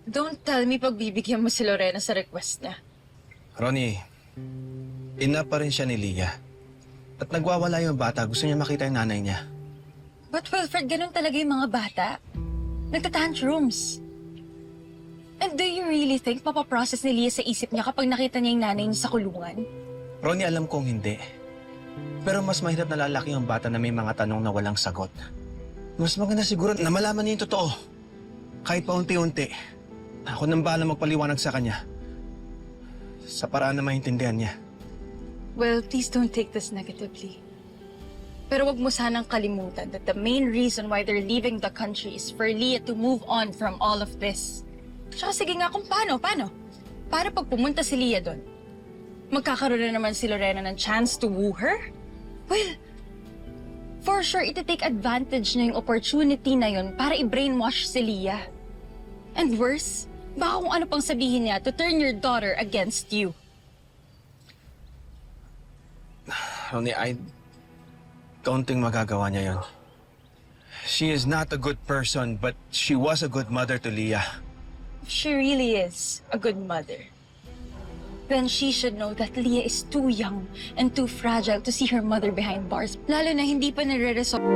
Don't tell me pagbibigyan mo si Lorena sa request niya. Ronnie, ina pa rin siya ni Leah. At nagwawala yung bata. Gusto niya makita yung nanay niya. But Wilfred, ganun talaga yung mga bata. Nagtatantrums. And do you really think mapaprocess ni Leah sa isip niya kapag nakita niya yung nanay niya sa kulungan? Ronnie, alam kong hindi. Pero mas mahirap na lalaki yung bata na may mga tanong na walang sagot. Mas maganda siguro na malaman niya yung totoo. Kahit paunti-unti. Ako nang bahala magpaliwanag sa kanya. Sa paraan na maintindihan niya. Well, please don't take this negatively. Pero wag mo sanang kalimutan that the main reason why they're leaving the country is for Leah to move on from all of this. Tsaka sige nga kung paano? Para pag pumunta si Leah doon, magkakaroon na naman si Lorena ng chance to woo her? Well, for sure, iti-take advantage na yung opportunity na yun para i-brainwash si Leah. And worse, baka kung ano pang sabihin niya to turn your daughter against you. Ronnie, I don't think magagawa niya yun. She is not a good person, but she was a good mother to Leah. If she really is a good mother, then she should know that Leah is too young and too fragile to see her mother behind bars. Lalo na hindi pa nare-resolve.